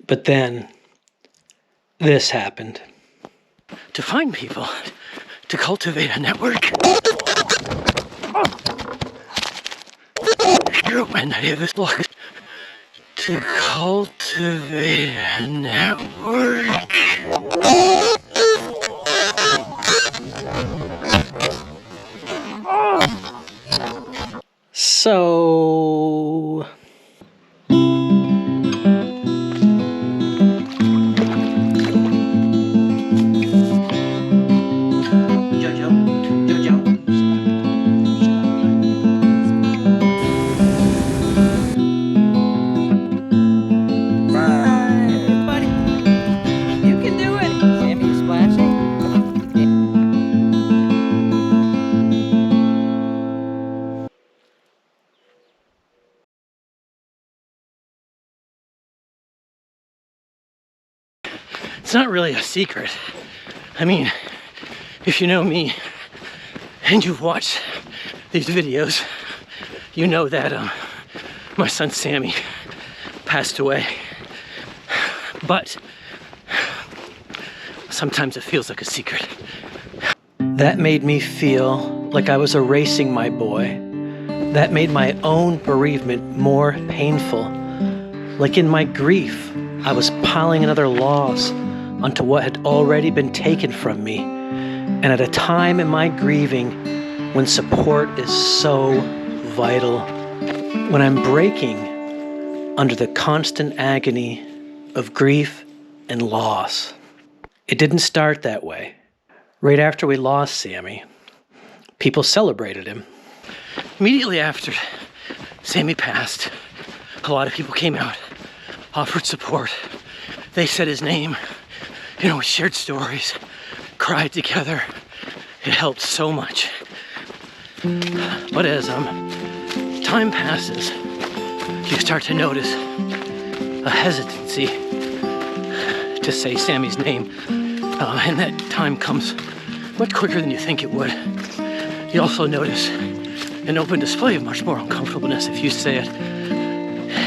But then, this happened. To find people, to cultivate a network. When I hear this block, to cultivate a network. So... It's not really a secret. I mean, if you know me and you've watched these videos, you know that my son Sammy passed away. But sometimes it feels like a secret. That made me feel like I was erasing my boy. That made my own bereavement more painful. Like in my grief, I was piling another loss onto what had already been taken from me. And at a time in my grieving when support is so vital, when I'm breaking under the constant agony of grief and loss. It didn't start that way. Right after we lost Sammy, people celebrated him. Immediately after Sammy passed, a lot of people came out, offered support. They said his name. You know, we shared stories, cried together. It helped so much. But as time passes, you start to notice a hesitancy to say Sammy's name. And that time comes much quicker than you think it would. You also notice an open display of much more uncomfortableness if you say it.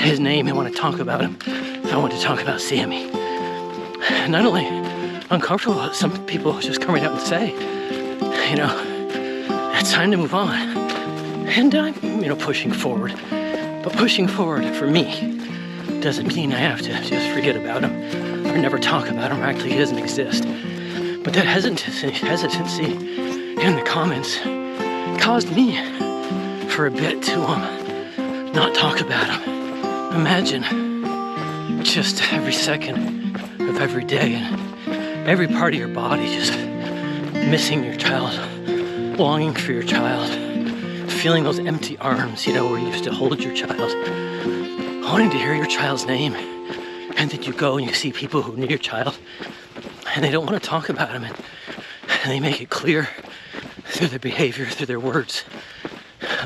His name, I want to talk about him. I want to talk about Sammy. Not only uncomfortable, but some people just come right out and say, you know, it's time to move on. And I'm, pushing forward. But pushing forward for me doesn't mean I have to just forget about him or never talk about him, or actually he doesn't exist. But that hesitancy in the comments caused me for a bit to not talk about him. Imagine just every second of every day and every part of your body just missing your child, longing for your child, feeling those empty arms, where you used to hold your child, wanting to hear your child's name. And then you go and you see people who knew your child and they don't want to talk about him, and they make it clear through their behavior, through their words,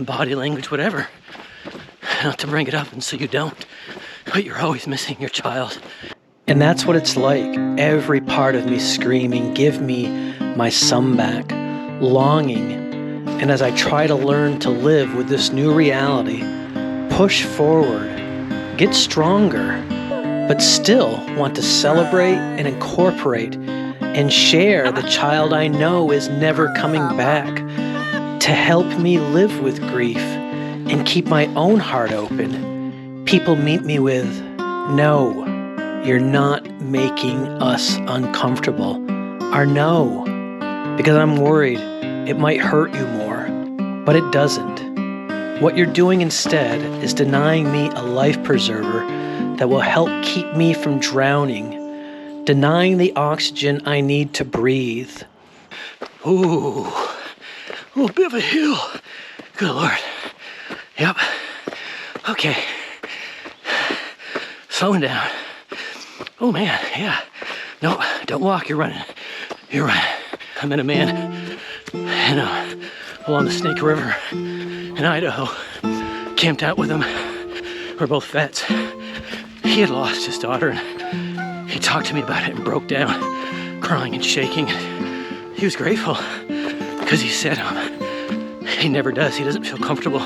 body language, whatever, not to bring it up, and so you don't, but you're always missing your child. And that's what it's like. Every part of me screaming, give me my son back, longing. And as I try to learn to live with this new reality, push forward, get stronger, but still want to celebrate and incorporate and share the child I know is never coming back, to help me live with grief and keep my own heart open. People meet me with, no, you're not making us uncomfortable. Or no, because I'm worried it might hurt you more, but it doesn't. What you're doing instead is denying me a life preserver that will help keep me from drowning, denying the oxygen I need to breathe. Ooh, a bit of a hill. Good Lord. Yep. Okay. Slowing down. Oh man, yeah. No, don't walk, you're running. You're running. I met a man along the Snake River in Idaho. Camped out with him. We're both vets. He had lost his daughter, and he talked to me about it and broke down, crying and shaking. He was grateful because he said he never does. He doesn't feel comfortable.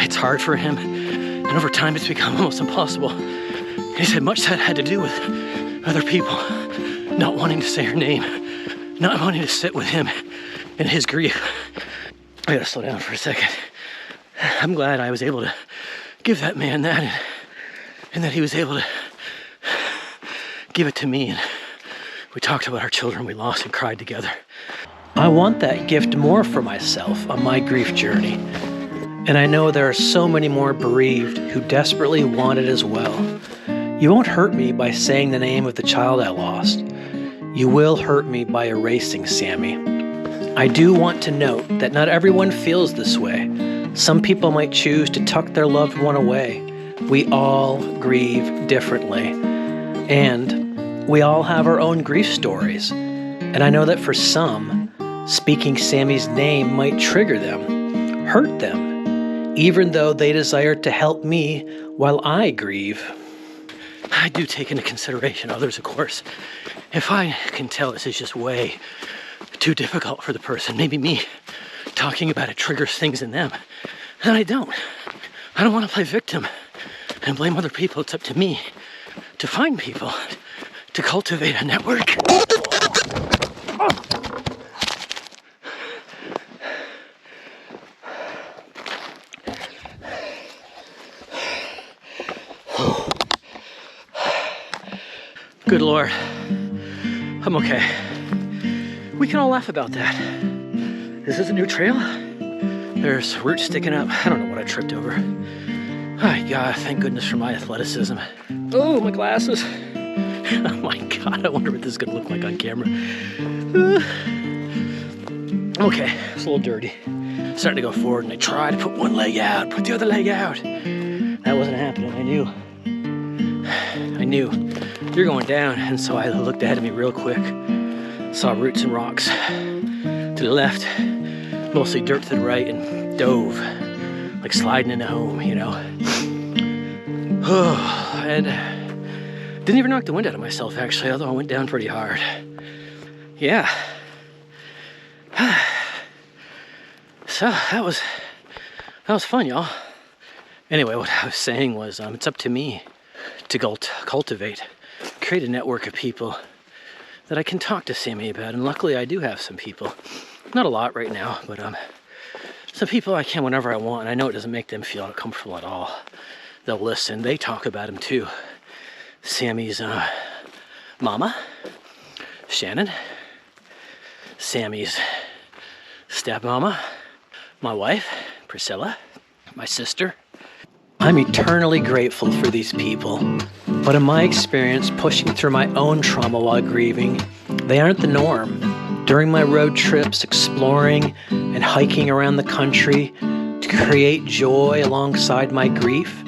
It's hard for him, and over time it's become almost impossible He said much that had to do with other people not wanting to say her name, not wanting to sit with him in his grief. I gotta slow down for a second. I'm glad I was able to give that man that, and that he was able to give it to me. And we talked about our children we lost and cried together. I want that gift more for myself on my grief journey. And I know there are so many more bereaved who desperately want it as well. You won't hurt me by saying the name of the child I lost. You will hurt me by erasing Sammy. I do want to note that not everyone feels this way. Some people might choose to tuck their loved one away. We all grieve differently. And we all have our own grief stories. And I know that for some, speaking Sammy's name might trigger them, hurt them, even though they desire to help me while I grieve. I do take into consideration others, of course. If I can tell this is just way too difficult for the person, maybe me talking about it triggers things in them, then I don't. I don't want to play victim and blame other people. It's up to me to find people, to cultivate a network. Good Lord, I'm okay. We can all laugh about that. Is this a new trail? There's roots sticking up. I don't know what I tripped over. Oh God, thank goodness for my athleticism. Oh, my glasses. Oh my God, I wonder what this is gonna look like on camera. Okay, it's a little dirty. Starting to go forward, and I tried to put one leg out, put the other leg out. That wasn't happening. I knew you're going down, and so I looked ahead of me real quick, saw roots and rocks to the left, mostly dirt to the right, and dove, like sliding into home, you know. And didn't even knock the wind out of myself, actually, although I went down pretty hard. Yeah. So that was fun, y'all. Anyway, what I was saying was, it's up to me to cultivate, create a network of people that I can talk to Sammy about. And luckily I do have some people, not a lot right now, but some people I can whenever I want. And I know it doesn't make them feel uncomfortable at all. They'll listen. They talk about him too. Sammy's mama, Shannon, Sammy's stepmama, my wife, Priscilla, my sister. I'm eternally grateful for these people, but in my experience pushing through my own trauma while grieving, they aren't the norm. During my road trips, exploring and hiking around the country to create joy alongside my grief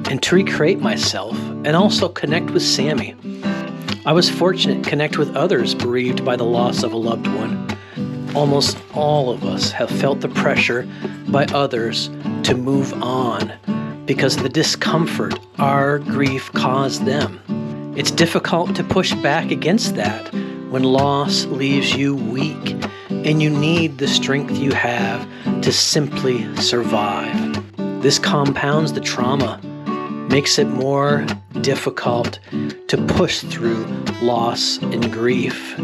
and to recreate myself and also connect with Sammy. I was fortunate to connect with others bereaved by the loss of a loved one. Almost all of us have felt the pressure by others to move on because of the discomfort our grief caused them. It's difficult to push back against that when loss leaves you weak and you need the strength you have to simply survive. This compounds the trauma, makes it more difficult to push through loss and grief.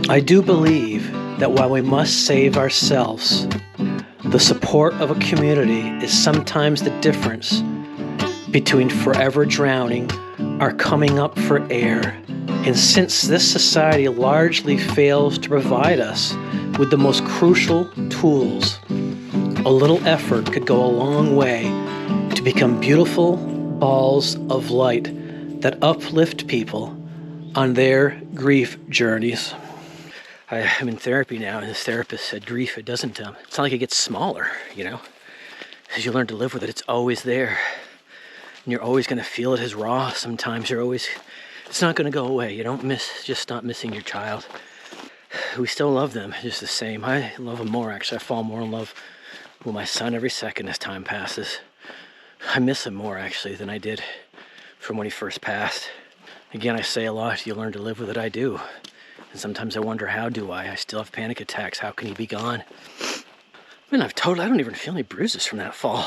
I do believe that while we must save ourselves, the support of a community is sometimes the difference between forever drowning or coming up for air. And since this society largely fails to provide us with the most crucial tools, a little effort could go a long way to become beautiful balls of light that uplift people on their grief journeys. I'm in therapy now, and this therapist said grief, it's not like it gets smaller, you know? As you learn to live with it, it's always there. And you're always going to feel it as raw. Sometimes it's not going to go away. You don't just stop missing your child. We still love them just the same. I love them more, actually. I fall more in love with my son every second as time passes. I miss him more, actually, than I did from when he first passed. Again, I say a lot, you learn to live with it. I do. And sometimes I wonder, how do I? I still have panic attacks. How can he be gone? I mean, I don't even feel any bruises from that fall.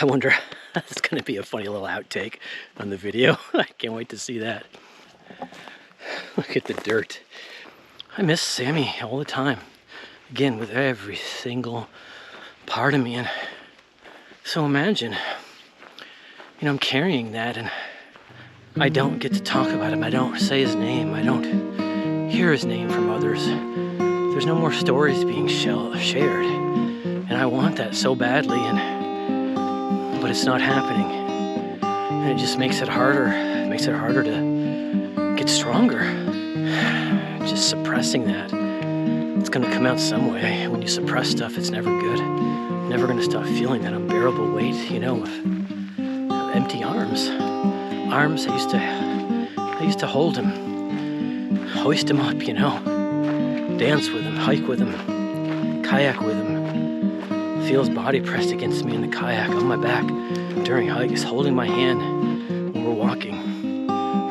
I wonder That's gonna be a funny little outtake on the video. I can't wait to see that. Look at the dirt. I miss Sammy all the time. Again, with every single part of me. And so imagine, I'm carrying that and I don't get to talk about him. I don't say his name. I don't hear his name from others. There's no more stories being shared. And I want that so badly, but it's not happening. And it just makes it harder. It makes it harder to get stronger. Just suppressing that. It's gonna come out some way. When you suppress stuff, it's never good. I'm never gonna stop feeling that unbearable weight, of empty arms. Arms, I used to hold him, hoist him up, dance with him, hike with him, kayak with him, feel his body pressed against me in the kayak on my back during hikes, holding my hand when we're walking.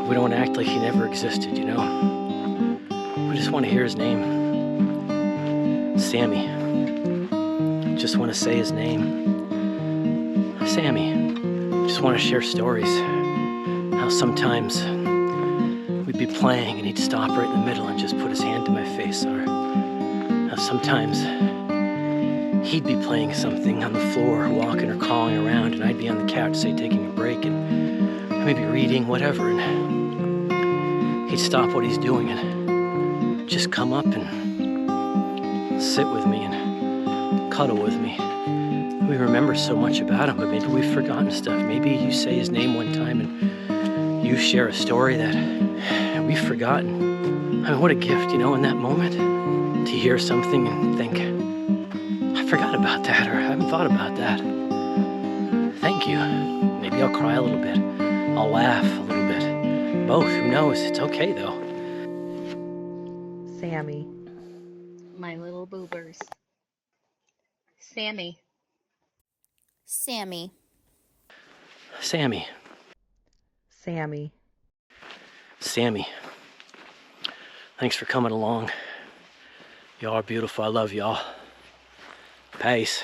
We don't act like he never existed, We just want to hear his name. Sammy. Just want to say his name. Sammy. Just want to share stories. How sometimes we'd be playing and he'd stop right in the middle and just put his hand to my face. Or how sometimes he'd be playing something on the floor, walking or crawling around, and I'd be on the couch, say, taking a break and maybe reading, whatever, and he'd stop what he's doing and just come up and sit with me and cuddle with me. We remember so much about him, but maybe we've forgotten stuff. Maybe you say his name one time and you share a story that we've forgotten. I mean, what a gift, in that moment, to hear something and think, I forgot about that, or I haven't thought about that. Thank you. Maybe I'll cry a little bit. I'll laugh a little bit. Both, who knows? It's okay, though. Sammy. My little boobers. Sammy. Sammy. Sammy. Sammy. Sammy. Thanks for coming along. Y'all are beautiful. I love y'all. Peace.